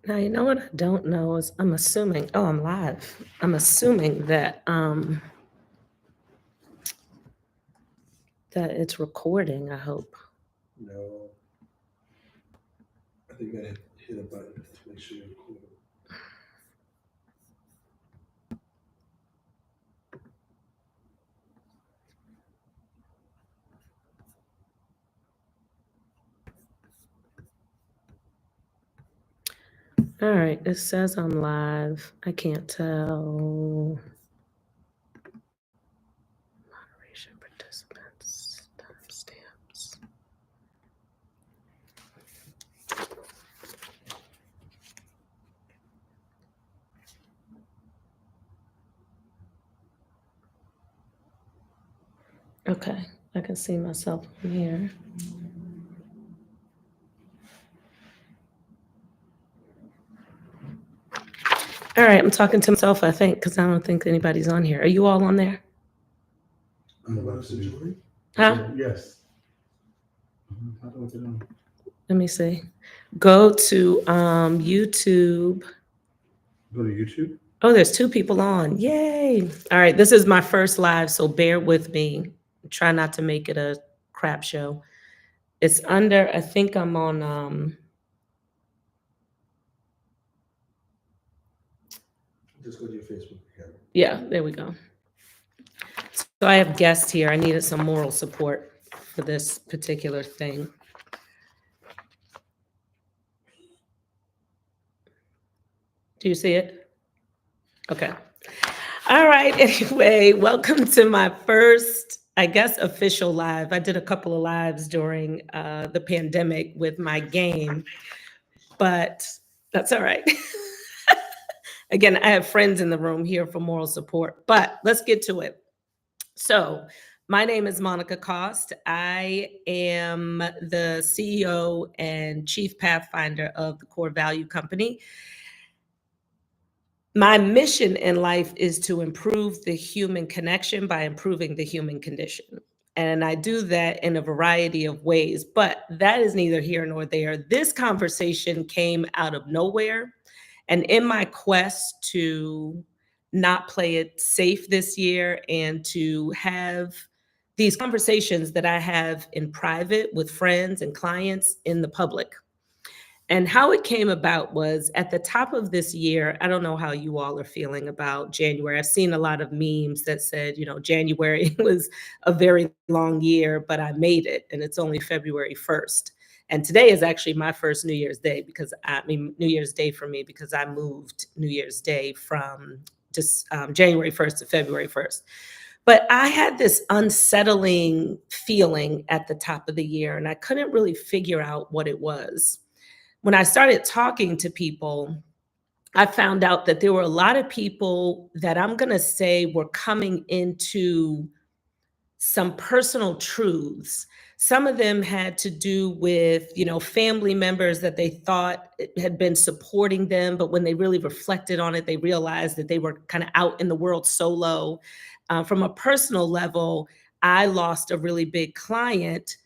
Now, you know what I don't know is I'm assuming, oh, I'm live. I'm assuming that it's recording, I hope. No, I think you gotta hit a button to make sure you're recording. All right, it says I'm live. I can't tell. Moderation participants, timestamps. Okay, I can see myself from here. All right, I'm talking to myself, I think, because I don't think anybody's on here. Are you all on there? I'm about to do. Huh? Yes. How do I get on? Let me see. Go to YouTube. Go to YouTube. Oh, there's two people on. Yay. All right, this is my first live, so bear with me. Try not to make it a crap show. It's under, I think I'm on Just go to your Facebook account. yeah, there we go. So I have guests here. I needed some moral support for this particular thing. Do you see it? Okay. All right. Anyway, welcome to my first, I guess, official live. I did a couple of lives during the pandemic with my game, but that's all right. Again, I have friends in the room here for moral support, but let's get to it. So, my name is Monica Cost. I am the CEO and Chief Pathfinder of the Core Value Company. My mission in life is to improve the human connection by improving the human condition. And I do that in a variety of ways, but that is neither here nor there. This conversation came out of nowhere. And in my quest to not play it safe this year and to have these conversations that I have in private with friends and clients in the public. And how it came about was at the top of this year. I don't know how you all are feeling about January. I've seen a lot of memes that said, January was a very long year, but I made it and it's only February 1st. And today is actually my first New Year's Day New Year's Day for me because I moved New Year's Day from just January 1st to February 1st. But I had this unsettling feeling at the top of the year and I couldn't really figure out what it was. When I started talking to people, I found out that there were a lot of people that I'm going to say were coming into some personal truths. Some of them had to do with, family members that they thought had been supporting them, but when they really reflected on it, they realized that they were kind of out in the world solo. From a personal level, I lost a really big client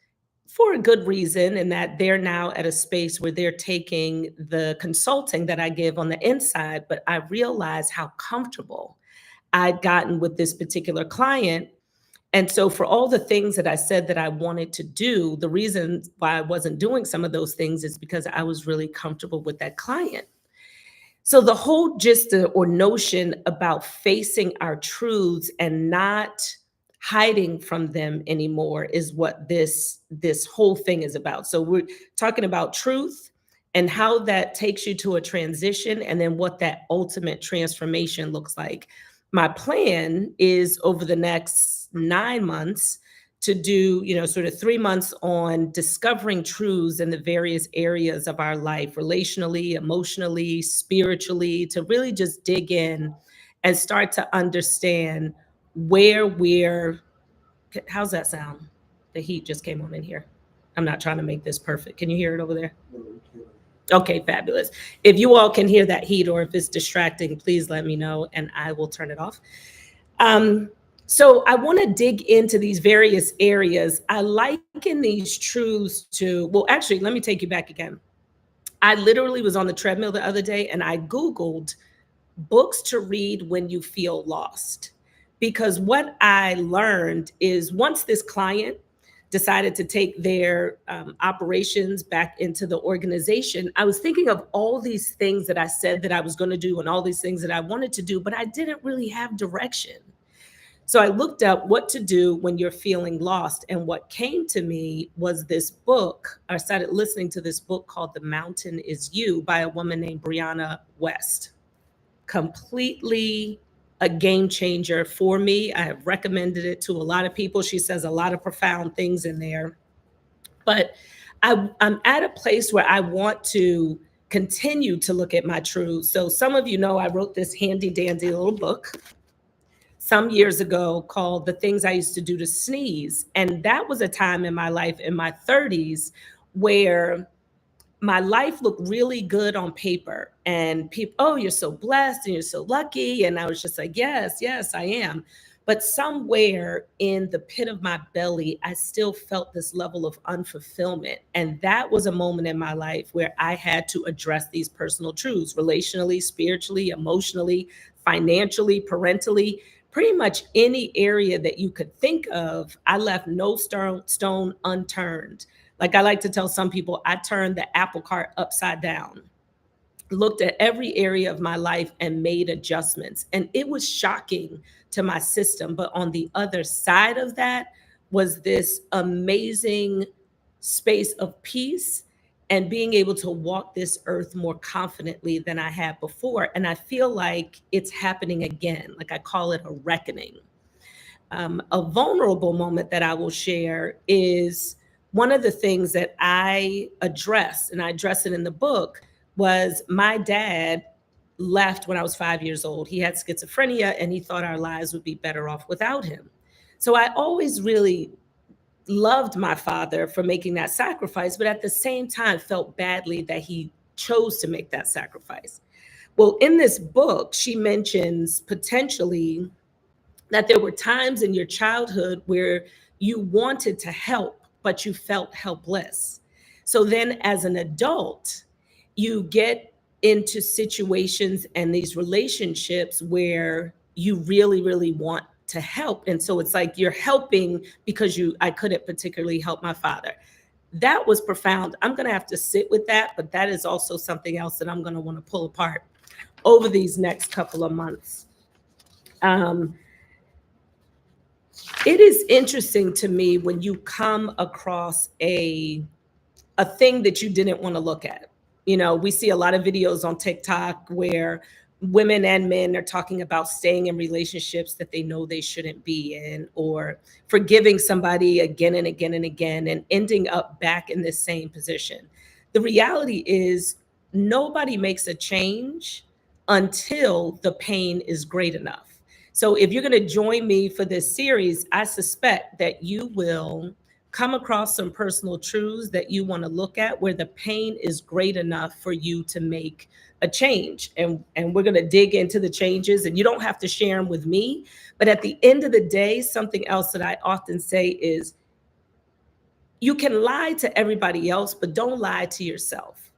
for a good reason, and that they're now at a space where they're taking the consulting that I give on the inside. But I realized how comfortable I'd gotten with this particular client. And so, for all the things that I said that I wanted to do, the reason why I wasn't doing some of those things is because I was really comfortable with that client. So, the whole gist or notion about facing our truths and not hiding from them anymore is what this whole thing is about. So we're talking about truth and how that takes you to a transition and then what that ultimate transformation looks like. My plan is over the next 9 months to do, sort of 3 months on discovering truths in the various areas of our life, relationally, emotionally, spiritually, to really just dig in and start to understand where we're how's that sound? The heat just came on in here. I'm not trying to make this perfect. Can you hear it over there? No, you can't. Okay, fabulous. If you all can hear that heat or if it's distracting, please let me know and I will turn it off. Um, so I want to dig into these various areas. I liken these truths to, well, actually, let me take you back again. I literally was on the treadmill the other day and I Googled books to read when you feel lost. Because what I learned is once this client decided to take their operations back into the organization, I was thinking of all these things that I said that I was going to do and all these things that I wanted to do, but I didn't really have direction. So I looked up what to do when you're feeling lost. And what came to me was this book. I started listening to this book called The Mountain Is You by a woman named Brianna West. Completely a game changer for me. I have recommended it to a lot of people. She says a lot of profound things in there. But I'm at a place where I want to continue to look at my truths. So some of you know I wrote this handy dandy little book some years ago called The Things I Used to Do to Sneeze. And that was a time in my life in my 30s where my life looked really good on paper. And people, oh, you're so blessed and you're so lucky. And I was just like, yes, yes, I am. But somewhere in the pit of my belly, I still felt this level of unfulfillment. And that was a moment in my life where I had to address these personal truths relationally, spiritually, emotionally, financially, parentally, pretty much any area that you could think of. I left no stone unturned. Like I like to tell some people, I turned the apple cart upside down, looked at every area of my life and made adjustments. And it was shocking to my system. But on the other side of that was this amazing space of peace and being able to walk this earth more confidently than I had before. And I feel like it's happening again. Like I call it a reckoning. A vulnerable moment that I will share is one of the things that I address, and I address it in the book, was my dad left when I was 5 years old. He had schizophrenia and he thought our lives would be better off without him. So I always really loved my father for making that sacrifice, but at the same time felt badly that he chose to make that sacrifice. Well, in this book, she mentions potentially that there were times in your childhood where you wanted to help, but you felt helpless. So then, as an adult, you get into situations and these relationships where you really, really want to help. And so it's like you're helping because I couldn't particularly help my father. That was profound. I'm going to have to sit with that, but that is also something else that I'm going to want to pull apart over these next couple of months. Um, it is interesting to me when you come across a thing that you didn't want to look at. You know, we see a lot of videos on TikTok where women and men are talking about staying in relationships that they know they shouldn't be in, or forgiving somebody again and again and again and ending up back in the same position. The reality is nobody makes a change until the pain is great enough. So if you're going to join me for this series, I suspect that you will come across some personal truths that you want to look at where the pain is great enough for you to make a change. And we're going to dig into the changes, and you don't have to share them with me. But at the end of the day, something else that I often say is you can lie to everybody else, but don't lie to yourself.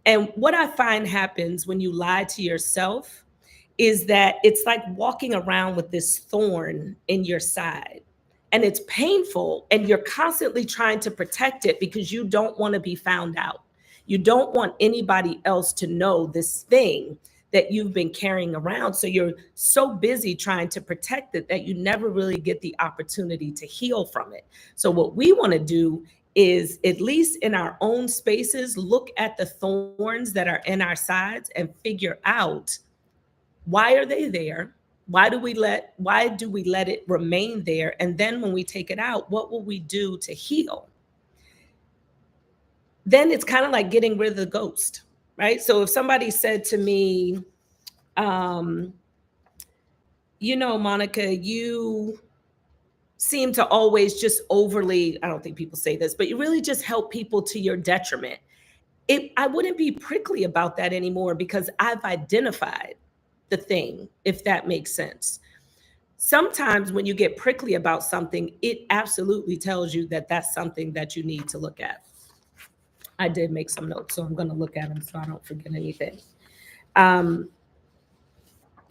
And what I find happens when you lie to yourself is that it's like walking around with this thorn in your side. And it's painful, and you're constantly trying to protect it because you don't want to be found out. You don't want anybody else to know this thing that you've been carrying around. So you're so busy trying to protect it that you never really get the opportunity to heal from it. So, what we want to do is, at least in our own spaces, look at the thorns that are in our sides and figure out, why are they there? Why do we let it remain there? And then when we take it out, what will we do to heal? Then it's kind of like getting rid of the ghost, right? So if somebody said to me, um, Monica, you seem to always just overly, I don't think people say this, but you really just help people to your detriment. I wouldn't be prickly about that anymore because I've identified the thing, if that makes sense. Sometimes when you get prickly about something, it absolutely tells you that that's something that you need to look at. I did make some notes, so I'm going to look at them so I don't forget anything. Um,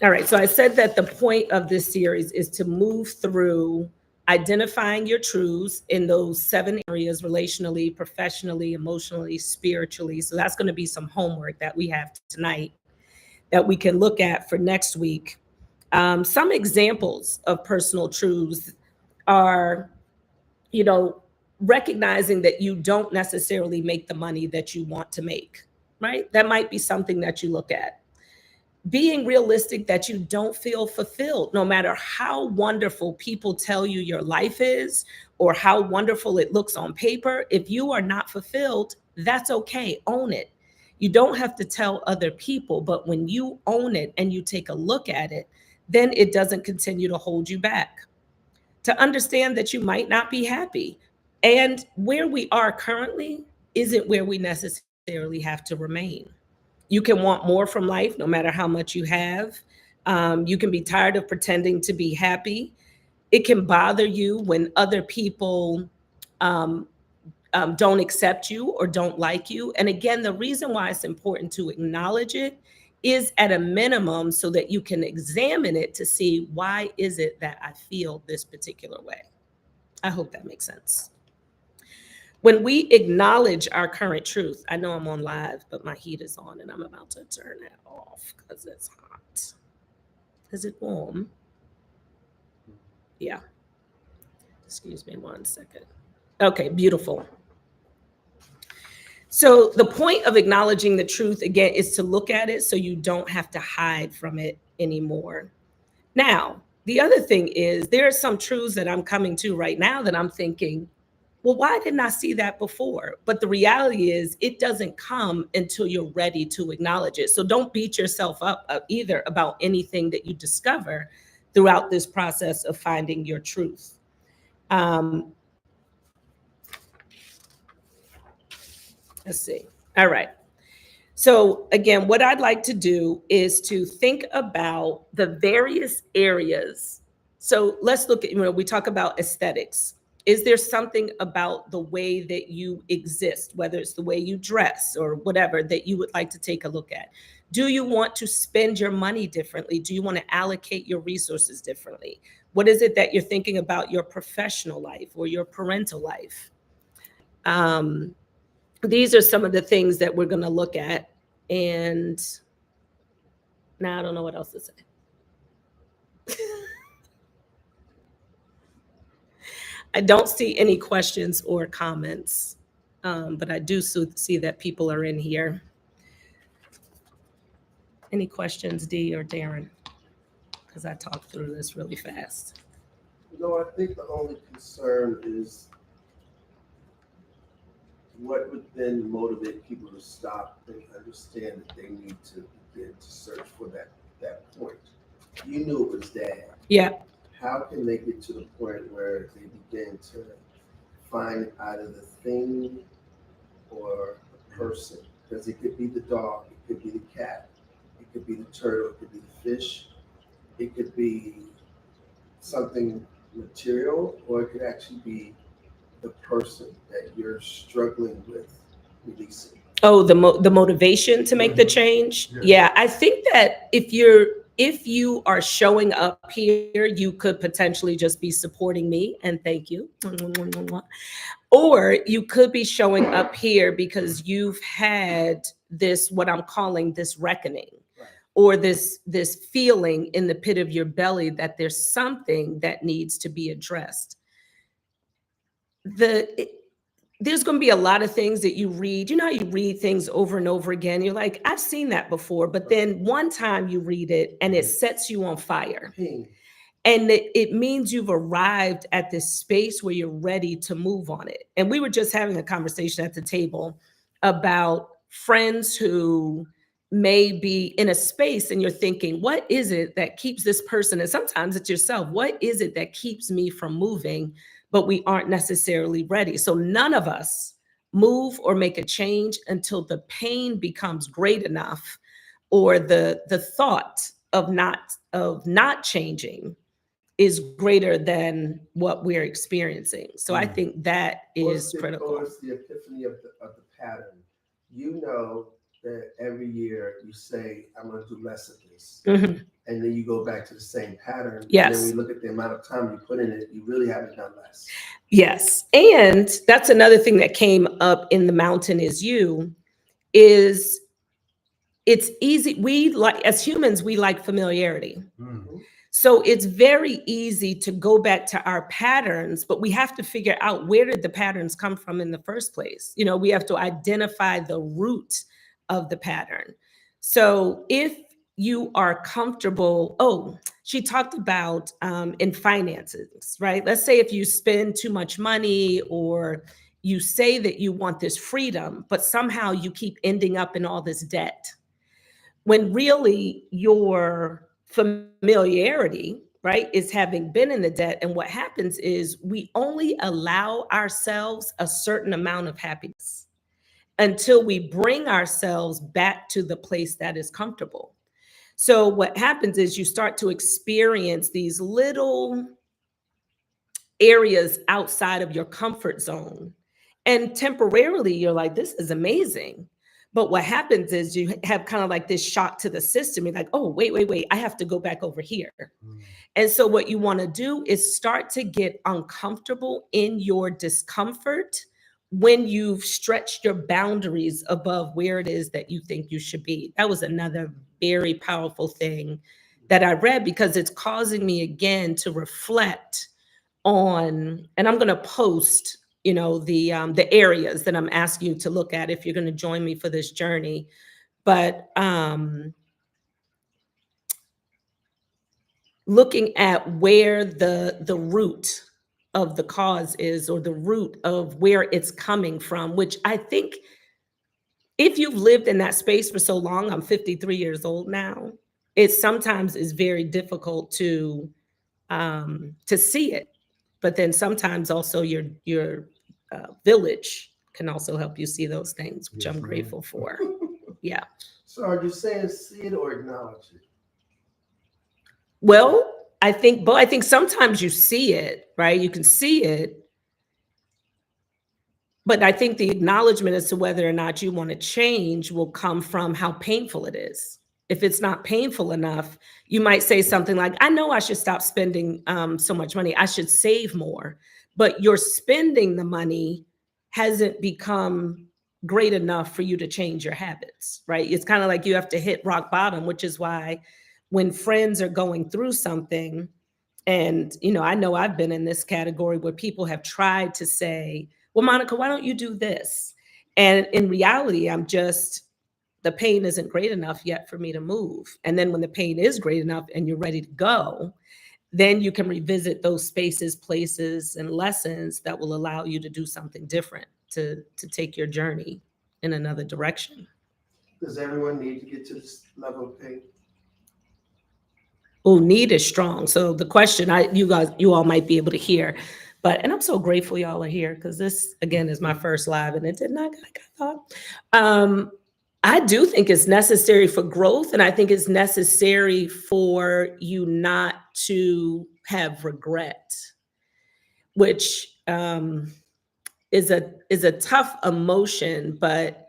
all right, so I said that the point of this series is to move through identifying your truths in those 7 areas: relationally, professionally, emotionally, spiritually. So that's going to be some homework that we have tonight that we can look at for next week. Some examples of personal truths are, you know, recognizing that you don't necessarily make the money that you want to make, right? That might be something that you look at. Being realistic that you don't feel fulfilled, no matter how wonderful people tell you your life is or how wonderful it looks on paper. If you are not fulfilled, that's okay. Own it. You don't have to tell other people, but when you own it and you take a look at it, then it doesn't continue to hold you back. To understand that you might not be happy. And where we are currently isn't where we necessarily have to remain. You can want more from life no matter how much you have. You can be tired of pretending to be happy. It can bother you when other people um, don't accept you or don't like you. And again, the reason why it's important to acknowledge it is at a minimum so that you can examine it to see, why is it that I feel this particular way? I hope that makes sense. When we acknowledge our current truth, I know I'm on live, but my heat is on and I'm about to turn it off because it's hot. Is it warm? Yeah. Excuse me 1 second. Okay, beautiful. So the point of acknowledging the truth, again, is to look at it so you don't have to hide from it anymore. Now, the other thing is, there are some truths that I'm coming to right now that I'm thinking, well, why didn't I see that before? But the reality is, it doesn't come until you're ready to acknowledge it. So don't beat yourself up either about anything that you discover throughout this process of finding your truth. Um, let's see. All right. So, again, what I'd like to do is to think about the various areas. So, let's look at, we talk about aesthetics. Is there something about the way that you exist, whether it's the way you dress or whatever, that you would like to take a look at? Do you want to spend your money differently? Do you want to allocate your resources differently? What is it that you're thinking about your professional life or your parental life? Um, these are some of the things that we're going to look at. And now I don't know what else to say. I don't see any questions or comments, but I do see that people are in here. Any questions, Dee or Darren? Because I talked through this really fast. No, I think the only concern is what would then motivate people to stop and understand that they need to begin to search for that point. You knew it was there. Yeah. How can they get to the point where they begin to find either the thing or the person? Because it could be the dog, it could be the cat, it could be the turtle, it could be the fish, it could be something material, or it could actually be the person that you're struggling with releasing. Oh, the motivation to make the change. Yeah, I think that if you are showing up here, you could potentially just be supporting me, and thank you. Or you could be showing up here because you've had this, what I'm calling this reckoning, Right. or this feeling in the pit of your belly that there's something that needs to be addressed. There's going to be a lot of things that you read. You know how you read things over and over again? You're like, I've seen that before. But then one time you read it and it sets you on fire. Ping. And it means you've arrived at this space where you're ready to move on it. And we were just having a conversation at the table about friends who may be in a space and you're thinking, what is it that keeps this person? And sometimes it's yourself. What is it that keeps me from moving? But we aren't necessarily ready. So none of us move or make a change until the pain becomes great enough, or the thought of not changing is greater than what we're experiencing. So I think that is critical. Or it's the epiphany of the pattern. You know that every year you say, I'm going to do less of this. Mhm. And then you go back to the same pattern. And Yes. then we look at the amount of time you put in it, you really haven't done less. Yes. And that's another thing that came up in the Mountain Is You is it's easy. We like, as humans, we like familiarity. Mhm. So it's very easy to go back to our patterns, but we have to figure out where did the patterns come from in the first place. You know, we have to identify the root of the pattern. So if you are comfortable, oh, she talked about in finances, right? Let's say if you spend too much money or you say that you want this freedom, but somehow you keep ending up in all this debt when really your familiarity, right, is having been in the debt. And what happens is we only allow ourselves a certain amount of happiness until we bring ourselves back to the place that is comfortable. So what happens is you start to experience these little areas outside of your comfort zone. And temporarily, you're like, this is amazing. But what happens is you have kind of like this shock to the system. You're like, oh, wait, I have to go back over here. And so, what you want to do is start to get uncomfortable in your discomfort when you've stretched your boundaries above where it is that you think you should be. That was another very powerful thing that I read because it's causing me again to reflect on, and I'm going to post, you know, the areas that I'm asking you to look at if you're going to join me for this journey. But looking at where the root of the cause is, or the root of where it's coming from, which I think if you've lived in that space for so long, I'm 53 years old now, it sometimes is very difficult to see it. But then sometimes also your village can also help you see those things, which I'm grateful for. Yeah. So are you saying see it or acknowledge it? Well, I think, but I think sometimes you see it, right? You can see it, but I think the acknowledgement as to whether or not you want to change will come from how painful it is. If it's not painful enough, you might say something like, I know I should stop spending so much money. I should save more. But your spending the money hasn't become great enough for you to change your habits, right? It's kind of like you have to hit rock bottom, which is why when friends are going through something, and, you know I've been in this category where people have tried to say, well, Monica, why don't you do this? And in reality, the pain isn't great enough yet for me to move. And then when the pain is great enough and you're ready to go, then you can revisit those spaces, places, and lessons that will allow you to do something different, to take your journey in another direction. Does everyone need to get to this level of pain? Oh, need is strong. So the question you all might be able to hear, and I'm so grateful y'all are here because this again is my first live and it did not go like I thought. I do think it's necessary for growth, and I think it's necessary for you not to have regret, which is a tough emotion, but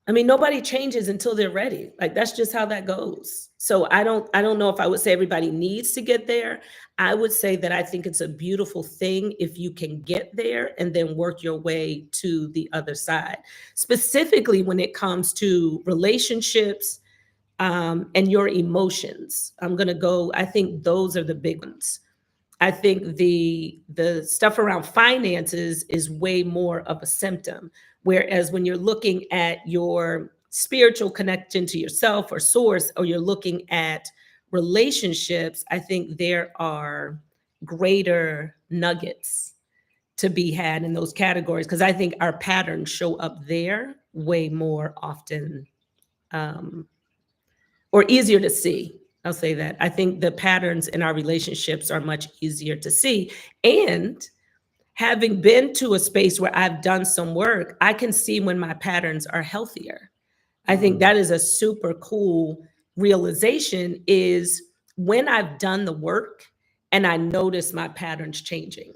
I mean, nobody changes until they're ready. Like that's just how that goes. So I don't know if I would say everybody needs to get there. I would say that I think it's a beautiful thing if you can get there and then work your way to the other side. Specifically when it comes to relationships and your emotions. I think those are the big ones. I think the stuff around finances is way more of a symptom. Whereas when you're looking at your spiritual connection to yourself or source, or you're looking at relationships, I think there are greater nuggets to be had in those categories because I think our patterns show up there way more often, um, or easier to see. I'll say that. I think the patterns in our relationships are much easier to see. And having been to a space where I've done some work, I can see when my patterns are healthier. I think that is a super cool realization, is when I've done the work and I notice my patterns changing.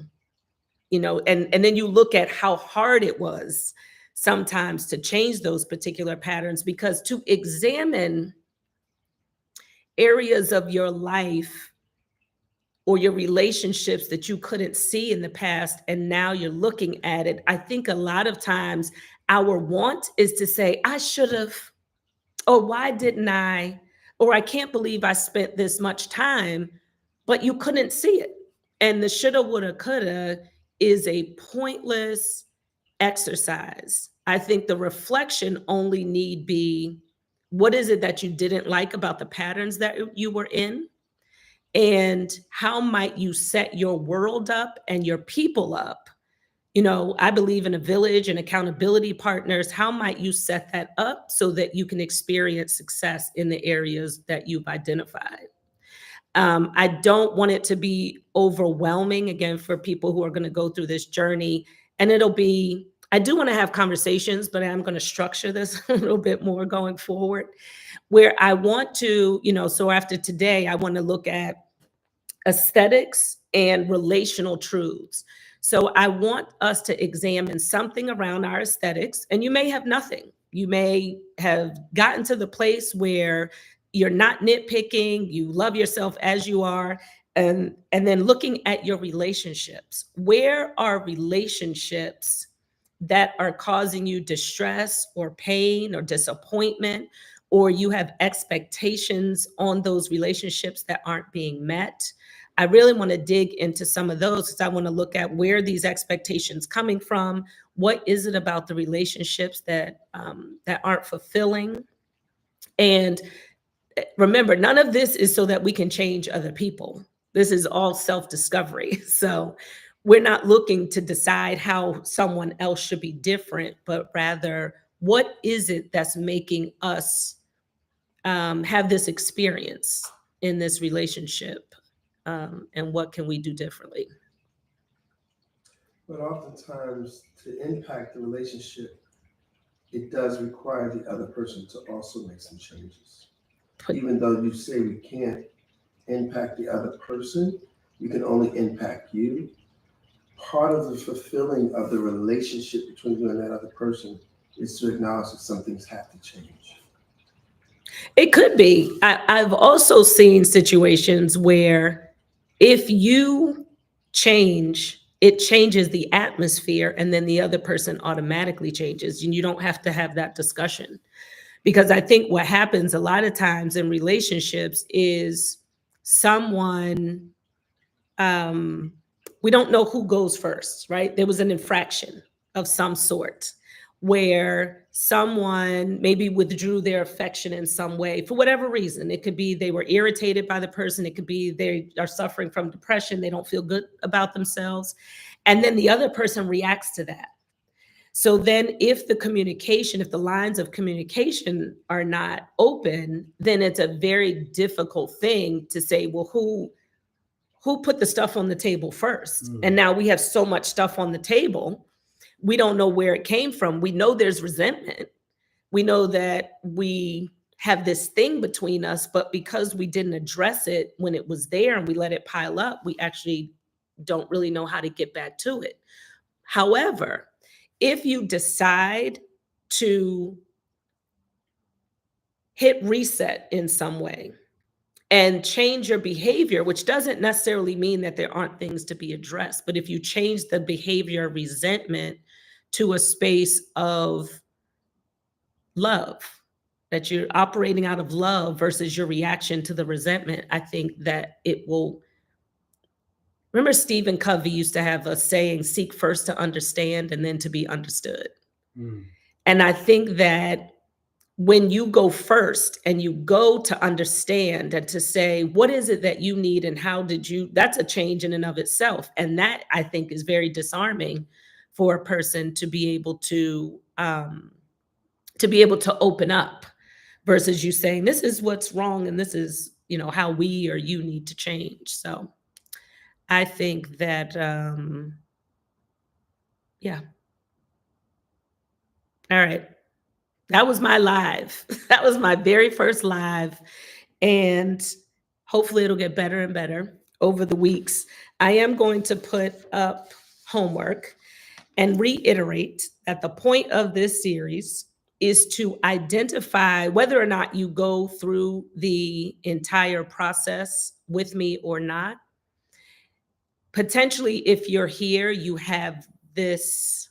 and then you look at how hard it was sometimes to change those particular patterns, because to examine areas of your life or your relationships that you couldn't see in the past and now you're looking at it, I think a lot of times our want is to say, I should have, or why didn't I, or I can't believe I spent this much time, but you couldn't see it. And the shoulda, woulda, coulda is a pointless exercise. I think the reflection only need be, what is it that you didn't like about the patterns that you were in? And how might you set your world up and your people up? I believe in a village and accountability partners. How might you set that up so that you can experience success in the areas that you've identified? I don't want it to be overwhelming, again, for people who are going to go through this journey. And I do want to have conversations, but I'm going to structure this a little bit more going forward, where I want to, so after today, I want to look at aesthetics and relational truths. So I want us to examine something around our aesthetics, and you may have nothing. You may have gotten to the place where you're not nitpicking, you love yourself as you are, and then looking at your relationships. Where are relationships that are causing you distress or pain or disappointment, or you have expectations on those relationships that aren't being met? I really want to dig into some of those, because I want to look at where these expectations coming from. What is it about the relationships that aren't fulfilling? And remember, none of this is so that we can change other people. This is all self-discovery. So we're not looking to decide how someone else should be different, but rather, what is it that's making us have this experience in this relationship? And what can we do differently? But oftentimes, to impact the relationship, it does require the other person to also make some changes. Even though you say we can't impact the other person, we can only impact you. Part of the fulfilling of the relationship between you and that other person is to acknowledge that some things have to change. It could be. I've also seen situations where if you change, it changes the atmosphere, and then the other person automatically changes, and you don't have to have that discussion. Because I think what happens a lot of times in relationships is someone, we don't know who goes first, right? There was an infraction of some sort where someone maybe withdrew their affection in some way for whatever reason. It could be they were irritated by the person. It could be they are suffering from depression. They don't feel good about themselves. And then the other person reacts to that. So then if the lines of communication are not open, then it's a very difficult thing to say, well, who put the stuff on the table first? And now we have so much stuff on the table. We don't know where it came from. We know there's resentment. We know that we have this thing between us, but because we didn't address it when it was there and we let it pile up, we actually don't really know how to get back to it. However, if you decide to hit reset in some way and change your behavior, which doesn't necessarily mean that there aren't things to be addressed, but if you change the behavior of resentment to a space of love, that you're operating out of love versus your reaction to the resentment, I think that it will. Remember, Stephen Covey used to have a saying, seek first to understand and then to be understood. And I think that when you go first and you go to understand and to say, what is it that you need and how did you, that's a change in and of itself. And that, I think, is very disarming for a person to be able to open up versus you saying, this is what's wrong and this is, how we or you need to change. So I think that, yeah. All right. That was my live. That was my very first live. And hopefully it'll get better and better over the weeks. I am going to put up homework and reiterate that the point of this series is to identify whether or not you go through the entire process with me or not. Potentially, if you're here, you have this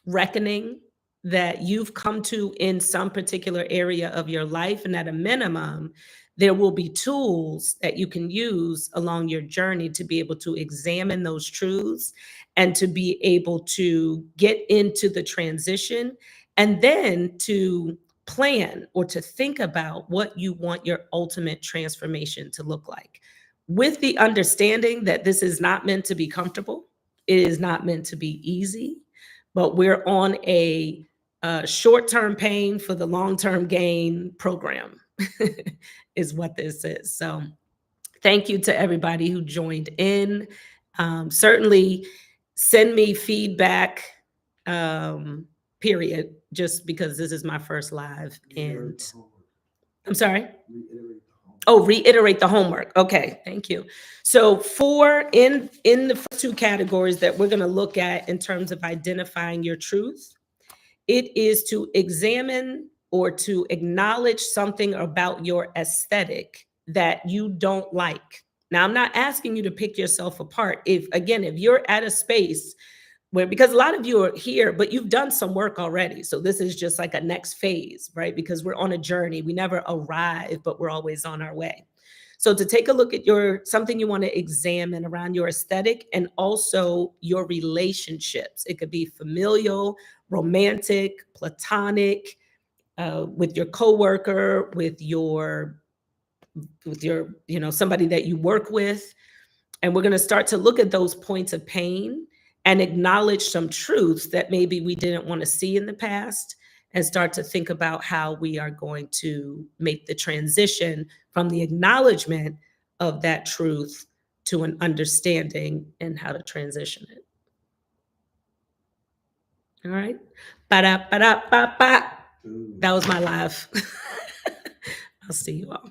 reckoning that you've come to in some particular area of your life. And at a minimum, there will be tools that you can use along your journey to be able to examine those truths and to be able to get into the transition and then to plan or to think about what you want your ultimate transformation to look like. With the understanding that this is not meant to be comfortable, it is not meant to be easy, but we're on a short-term pain for the long-term gain program is what this is. So thank you to everybody who joined in. Certainly send me feedback, period, just because this is my first live. And I'm sorry? Oh, reiterate the homework. Okay, thank you. So in the first two categories that we're going to look at in terms of identifying your truth, it is to examine or to acknowledge something about your aesthetic that you don't like. Now, I'm not asking you to pick yourself apart. If you're at a space where, because a lot of you are here, but you've done some work already. So this is just like a next phase, right? Because we're on a journey. We never arrive, but we're always on our way. So to take a look at something you want to examine around your aesthetic and also your relationships. It could be familial, romantic, platonic, with your coworker, with your, somebody that you work with. And we're going to start to look at those points of pain and acknowledge some truths that maybe we didn't want to see in the past, and start to think about how we are going to make the transition from the acknowledgement of that truth to an understanding and how to transition it. All right. Ba-da, ba-da, ba-ba. That was my live. I'll see you all.